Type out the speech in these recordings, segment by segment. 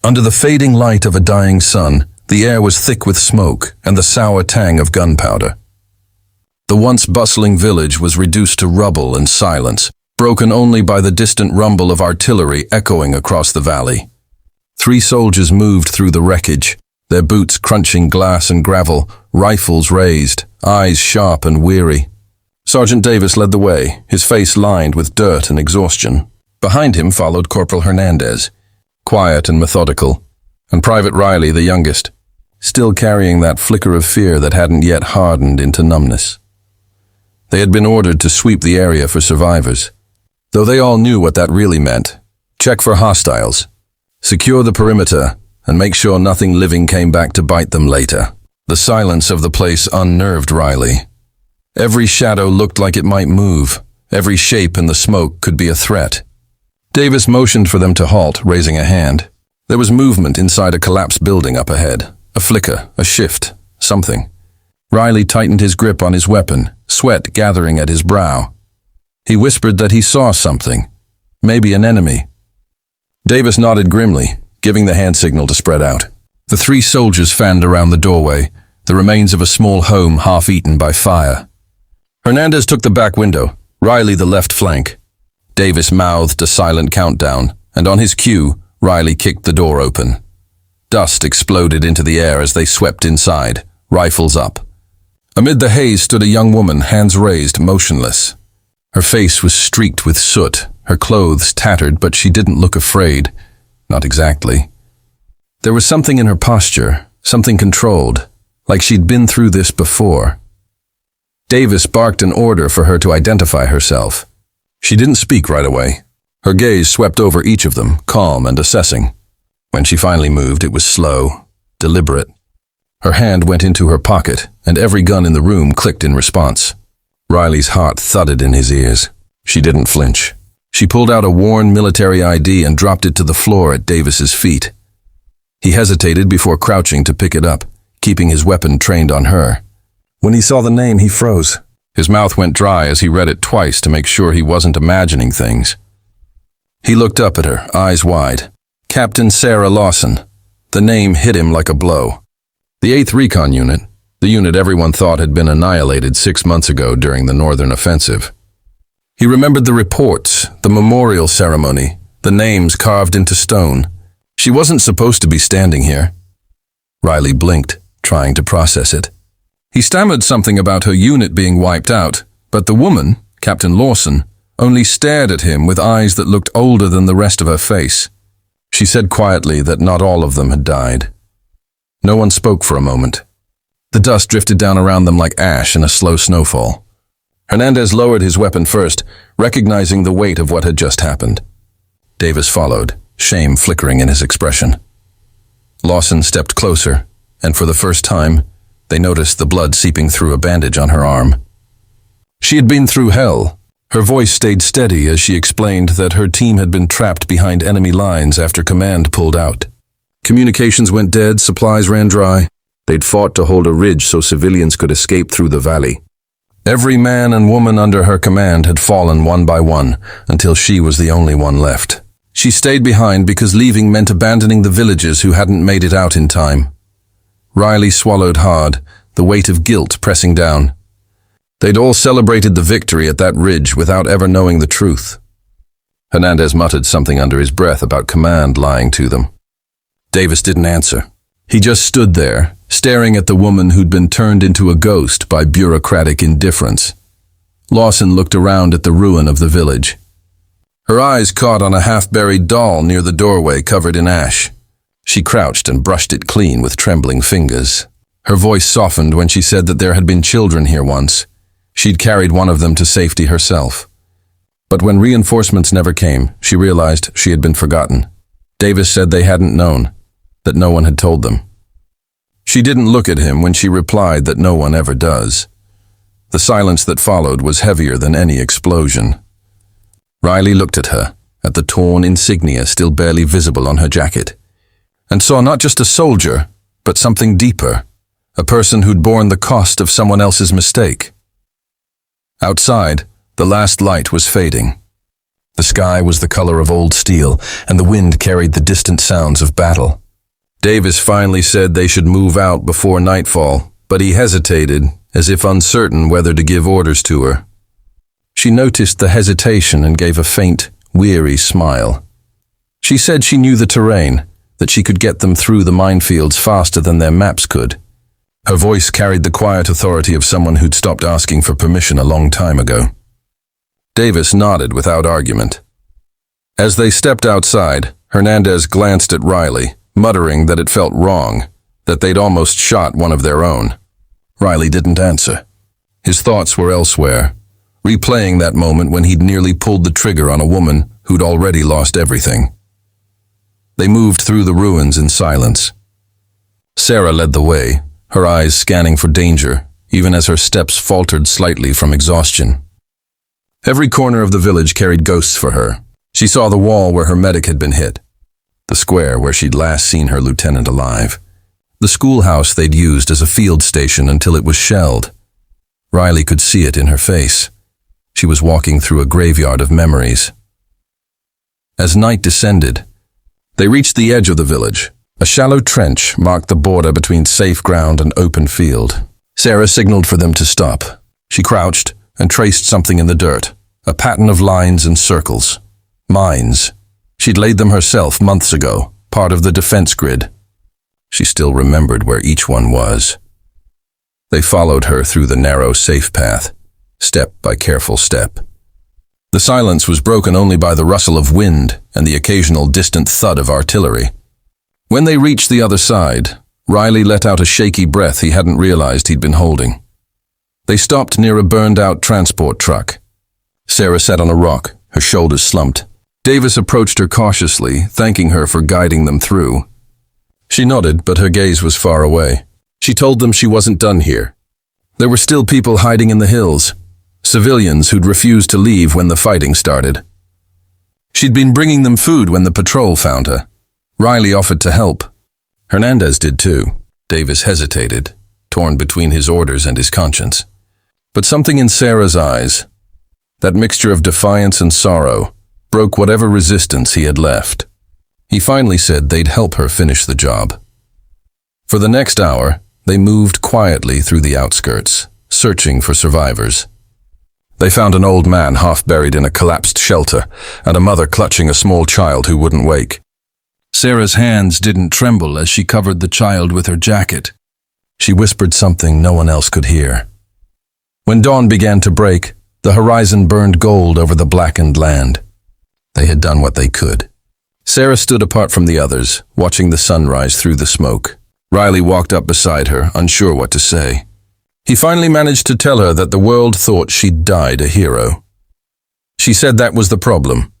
Under the fading light of a dying sun, the air was thick with smoke and the sour tang of gunpowder. The once bustling village was reduced to rubble and silence, broken only by the distant rumble of artillery echoing across the valley. 3 soldiers moved through the wreckage, their boots crunching glass and gravel, rifles raised, eyes sharp and weary. Sergeant Davis led the way, his face lined with dirt and exhaustion. Behind him followed Corporal Hernandez, quiet and methodical, and Private Riley, the youngest, still carrying that flicker of fear that hadn't yet hardened into numbness. They had been ordered to sweep the area for survivors, though they all knew what that really meant. Check for hostiles, secure the perimeter, and make sure nothing living came back to bite them later. The silence of the place unnerved Riley. Every shadow looked like it might move. Every shape in the smoke could be a threat. Davis motioned for them to halt, raising a hand. There was movement inside a collapsed building up ahead. A flicker, a shift, something. Riley tightened his grip on his weapon, sweat gathering at his brow. He whispered that he saw something, maybe an enemy. Davis nodded grimly, giving the hand signal to spread out. The 3 soldiers fanned around the doorway, the remains of a small home half-eaten by fire. Hernandez took the back window, Riley the left flank. Davis mouthed a silent countdown, and on his cue, Riley kicked the door open. Dust exploded into the air as they swept inside, rifles up. Amid the haze stood a young woman, hands raised, motionless. Her face was streaked with soot, her clothes tattered, but she didn't look afraid. Not exactly. There was something in her posture, something controlled, like she'd been through this before. Davis barked an order for her to identify herself. She didn't speak right away. Her gaze swept over each of them, calm and assessing. When she finally moved, it was slow, deliberate. Her hand went into her pocket, and every gun in the room clicked in response. Riley's heart thudded in his ears. She didn't flinch. She pulled out a worn military ID and dropped it to the floor at Davis's feet. He hesitated before crouching to pick it up, keeping his weapon trained on her. When he saw the name, he froze. His mouth went dry as he read it twice to make sure he wasn't imagining things. He looked up at her, eyes wide. Captain Sarah Lawson. The name hit him like a blow. The 8th Recon Unit, the unit everyone thought had been annihilated 6 months ago during the Northern Offensive. He remembered the reports, the memorial ceremony, the names carved into stone. She wasn't supposed to be standing here. Riley blinked, trying to process it. He stammered something about her unit being wiped out, but the woman, Captain Lawson, only stared at him with eyes that looked older than the rest of her face. She said quietly that not all of them had died. No one spoke for a moment. The dust drifted down around them like ash in a slow snowfall. Hernandez lowered his weapon first, recognizing the weight of what had just happened. Davis followed, shame flickering in his expression. Lawson stepped closer, and for the first time, they noticed the blood seeping through a bandage on her arm. She had been through hell. Her voice stayed steady as she explained that her team had been trapped behind enemy lines after command pulled out. Communications went dead, supplies ran dry. They'd fought to hold a ridge so civilians could escape through the valley. Every man and woman under her command had fallen one by one, until she was the only one left. She stayed behind because leaving meant abandoning the villagers who hadn't made it out in time. Riley swallowed hard, the weight of guilt pressing down. They'd all celebrated the victory at that ridge without ever knowing the truth. Hernandez muttered something under his breath about command lying to them. Davis didn't answer. He just stood there, staring at the woman who'd been turned into a ghost by bureaucratic indifference. Lawson looked around at the ruin of the village. Her eyes caught on a half-buried doll near the doorway covered in ash. She crouched and brushed it clean with trembling fingers. Her voice softened when she said that there had been children here once. She'd carried one of them to safety herself. But when reinforcements never came, she realized she had been forgotten. Davis said they hadn't known, that no one had told them. She didn't look at him when she replied that no one ever does. The silence that followed was heavier than any explosion. Riley looked at her, at the torn insignia still barely visible on her jacket, and saw not just a soldier, but something deeper, a person who'd borne the cost of someone else's mistake. Outside, the last light was fading. The sky was the color of old steel, and the wind carried the distant sounds of battle. Davis finally said they should move out before nightfall, but he hesitated, as if uncertain whether to give orders to her. She noticed the hesitation and gave a faint, weary smile. She said she knew the terrain, that she could get them through the minefields faster than their maps could. Her voice carried the quiet authority of someone who'd stopped asking for permission a long time ago. Davis nodded without argument. As they stepped outside, Hernandez glanced at Riley, muttering that it felt wrong, that they'd almost shot one of their own. Riley didn't answer. His thoughts were elsewhere, replaying that moment when he'd nearly pulled the trigger on a woman who'd already lost everything. They moved through the ruins in silence. Sarah led the way, her eyes scanning for danger, even as her steps faltered slightly from exhaustion. Every corner of the village carried ghosts for her. She saw the wall where her medic had been hit, the square where she'd last seen her lieutenant alive, the schoolhouse they'd used as a field station until it was shelled. Riley could see it in her face. She was walking through a graveyard of memories. As night descended, they reached the edge of the village. A shallow trench marked the border between safe ground and open field. Sarah signaled for them to stop. She crouched and traced something in the dirt, a pattern of lines and circles. Mines. She'd laid them herself months ago, part of the defense grid. She still remembered where each one was. They followed her through the narrow, safe path, step by careful step. The silence was broken only by the rustle of wind and the occasional distant thud of artillery. When they reached the other side, Riley let out a shaky breath he hadn't realized he'd been holding. They stopped near a burned-out transport truck. Sarah sat on a rock, her shoulders slumped. Davis approached her cautiously, thanking her for guiding them through. She nodded, but her gaze was far away. She told them she wasn't done here. There were still people hiding in the hills, civilians who'd refused to leave when the fighting started. She'd been bringing them food when the patrol found her. Riley offered to help. Hernandez did too. Davis hesitated, torn between his orders and his conscience. But something in Sarah's eyes, that mixture of defiance and sorrow, broke whatever resistance he had left. He finally said they'd help her finish the job. For the next hour, they moved quietly through the outskirts, searching for survivors. They found an old man half buried in a collapsed shelter, and a mother clutching a small child who wouldn't wake. Sarah's hands didn't tremble as she covered the child with her jacket. She whispered something no one else could hear. When dawn began to break, the horizon burned gold over the blackened land. They had done what they could. Sarah stood apart from the others, watching the sun rise through the smoke. Riley walked up beside her, unsure what to say. He finally managed to tell her that the world thought she'd died a hero. She said that was the problem.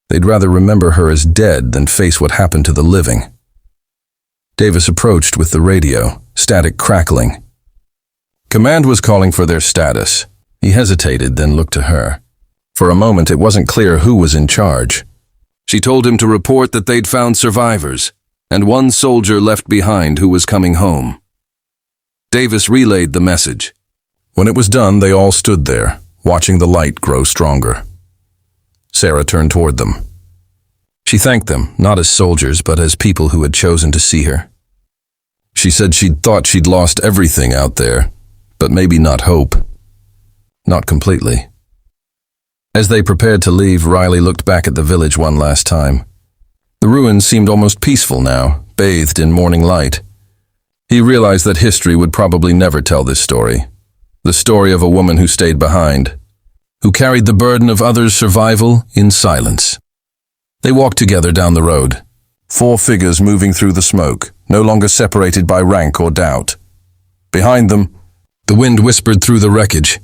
They'd rather remember her as dead than face what happened to the living. Davis approached with the radio, static crackling. Command was calling for their status. He hesitated, then looked to her. For a moment, it wasn't clear who was in charge. She told him to report that they'd found survivors, and one soldier left behind who was coming home. Davis relayed the message. When it was done, they all stood there, watching the light grow stronger. Sarah turned toward them. She thanked them, not as soldiers, but as people who had chosen to see her. She said she'd thought she'd lost everything out there, but maybe not hope. Not completely. As they prepared to leave, Riley looked back at the village one last time. The ruins seemed almost peaceful now, bathed in morning light. He realized that history would probably never tell this story. The story of a woman who stayed behind, who carried the burden of others' survival in silence. They walked together down the road, 4 figures moving through the smoke, no longer separated by rank or doubt. Behind them, the wind whispered through the wreckage,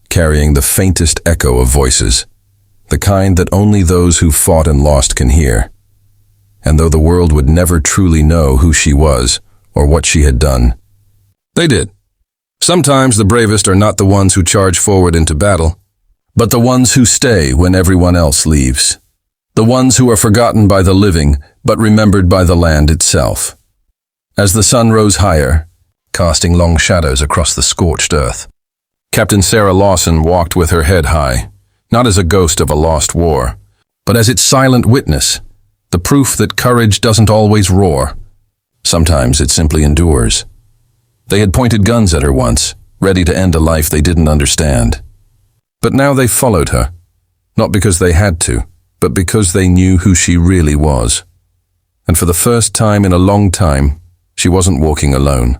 carrying the faintest echo of voices, the kind that only those who fought and lost can hear. And though the world would never truly know who she was or what she had done, they did. Sometimes the bravest are not the ones who charge forward into battle, but the ones who stay when everyone else leaves. The ones who are forgotten by the living, but remembered by the land itself. As the sun rose higher, casting long shadows across the scorched earth, Captain Sarah Lawson walked with her head high, not as a ghost of a lost war, but as its silent witness, the proof that courage doesn't always roar. Sometimes it simply endures. They had pointed guns at her once, ready to end a life they didn't understand. But now they followed her, not because they had to, but because they knew who she really was. And for the first time in a long time, she wasn't walking alone.